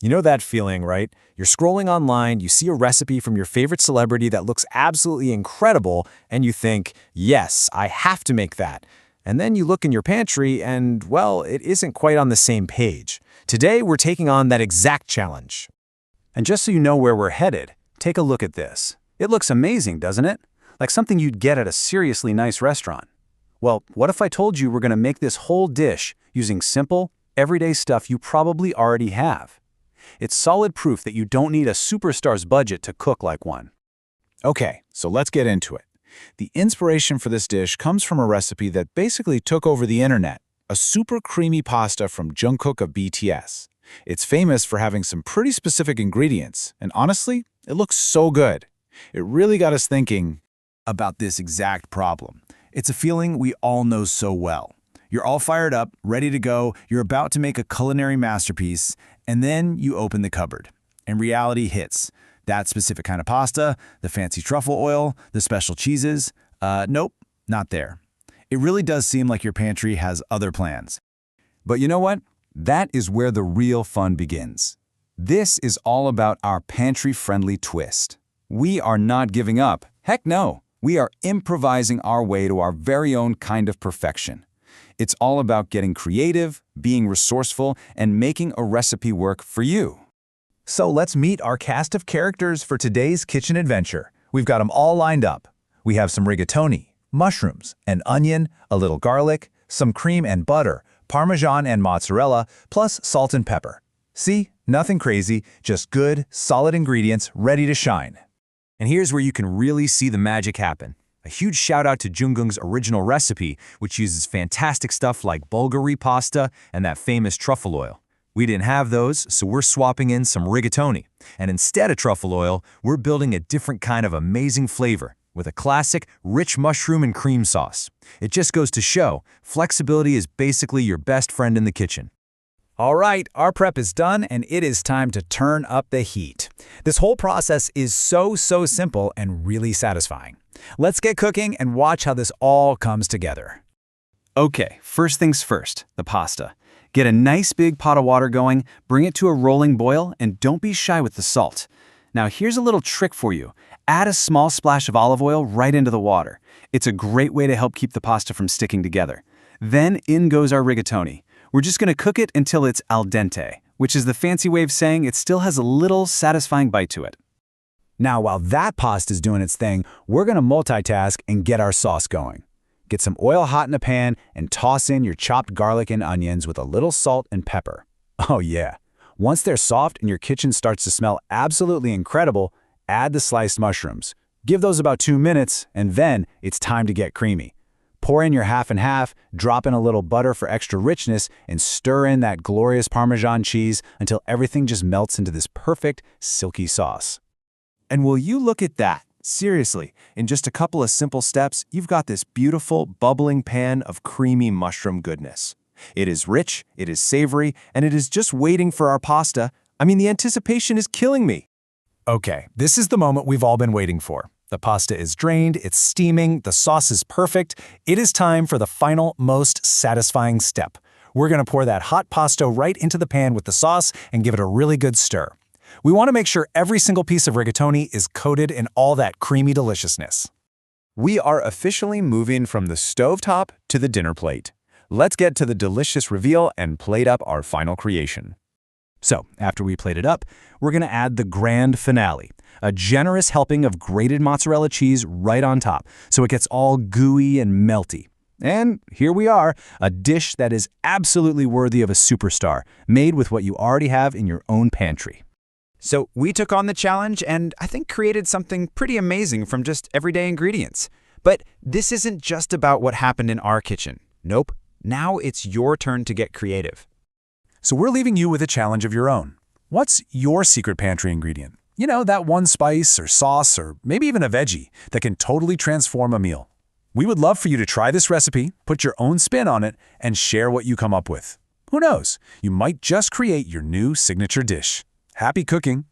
You know that feeling, right? You're scrolling online, you see a recipe from your favorite celebrity that looks absolutely incredible, and you think, yes, I have to make that. And then you look in your pantry and, well, it isn't quite on the same page. Today, we're taking on that exact challenge. And just so you know where we're headed, take a look at this. It looks amazing, doesn't it? Like something you'd get at a seriously nice restaurant. Well, what if I told you we're going to make this whole dish using simple, everyday stuff you probably already have? It's solid proof that you don't need a superstar's budget to cook like one. Okay, so let's get into it. The inspiration for this dish comes from a recipe that basically took over the internet, a super creamy pasta from Jungkook of BTS. It's famous for having some pretty specific ingredients, and honestly, it looks so good. It really got us thinking about this exact problem. It's a feeling we all know so well. You're all fired up, ready to go, you're about to make a culinary masterpiece, and then you open the cupboard, and reality hits. That specific kind of pasta, the fancy truffle oil, the special cheeses, nope, not there. It really does seem like your pantry has other plans. But you know what? That is where the real fun begins. This is all about our pantry-friendly twist. We are not giving up. Heck no. We are improvising our way to our very own kind of perfection. It's all about getting creative, being resourceful, and making a recipe work for you. So let's meet our cast of characters for today's kitchen adventure. We've got them all lined up. We have some rigatoni, mushrooms, an onion, a little garlic, some cream and butter, Parmesan and mozzarella, plus salt and pepper. See? Nothing crazy, just good, solid ingredients ready to shine. And here's where you can really see the magic happen. A huge shout out to Jungkook's original recipe, which uses fantastic stuff like bulgari pasta and that famous truffle oil. We didn't have those, so we're swapping in some rigatoni. And instead of truffle oil, we're building a different kind of amazing flavor with a classic, rich mushroom and cream sauce. It just goes to show, flexibility is basically your best friend in the kitchen. All right, our prep is done and it is time to turn up the heat. This whole process is so simple and really satisfying. Let's get cooking and watch how this all comes together. Okay, first things first, the pasta. Get a nice big pot of water going, bring it to a rolling boil, and don't be shy with the salt. Now here's a little trick for you. Add a small splash of olive oil right into the water. It's a great way to help keep the pasta from sticking together. Then in goes our rigatoni. We're just going to cook it until it's al dente, which is the fancy way of saying it still has a little satisfying bite to it. Now, while that pasta's doing its thing, we're going to multitask and get our sauce going. Get some oil hot in a pan and toss in your chopped garlic and onions with a little salt and pepper. Oh yeah. Once they're soft and your kitchen starts to smell absolutely incredible, add the sliced mushrooms. Give those about 2 minutes, and then it's time to get creamy. Pour in your half and half, drop in a little butter for extra richness, and stir in that glorious Parmesan cheese until everything just melts into this perfect, silky sauce. And will you look at that? Seriously, in just a couple of simple steps, you've got this beautiful, bubbling pan of creamy mushroom goodness. It is rich, it is savory, and it is just waiting for our pasta. I mean, the anticipation is killing me. Okay, this is the moment we've all been waiting for. The pasta is drained, it's steaming, the sauce is perfect. It is time for the final, most satisfying step. We're going to pour that hot pasta right into the pan with the sauce and give it a really good stir. We want to make sure every single piece of rigatoni is coated in all that creamy deliciousness. We are officially moving from the stovetop to the dinner plate. Let's get to the delicious reveal and plate up our final creation. So, after we plate it up, we're going to add the grand finale, a generous helping of grated mozzarella cheese right on top, so it gets all gooey and melty. And here we are, a dish that is absolutely worthy of a superstar, made with what you already have in your own pantry. So we took on the challenge and I think created something pretty amazing from just everyday ingredients. But this isn't just about what happened in our kitchen. Nope. Now it's your turn to get creative. So we're leaving you with a challenge of your own. What's your secret pantry ingredient? You know, that one spice or sauce or maybe even a veggie that can totally transform a meal. We would love for you to try this recipe, put your own spin on it, and share what you come up with. Who knows? You might just create your new signature dish. Happy cooking!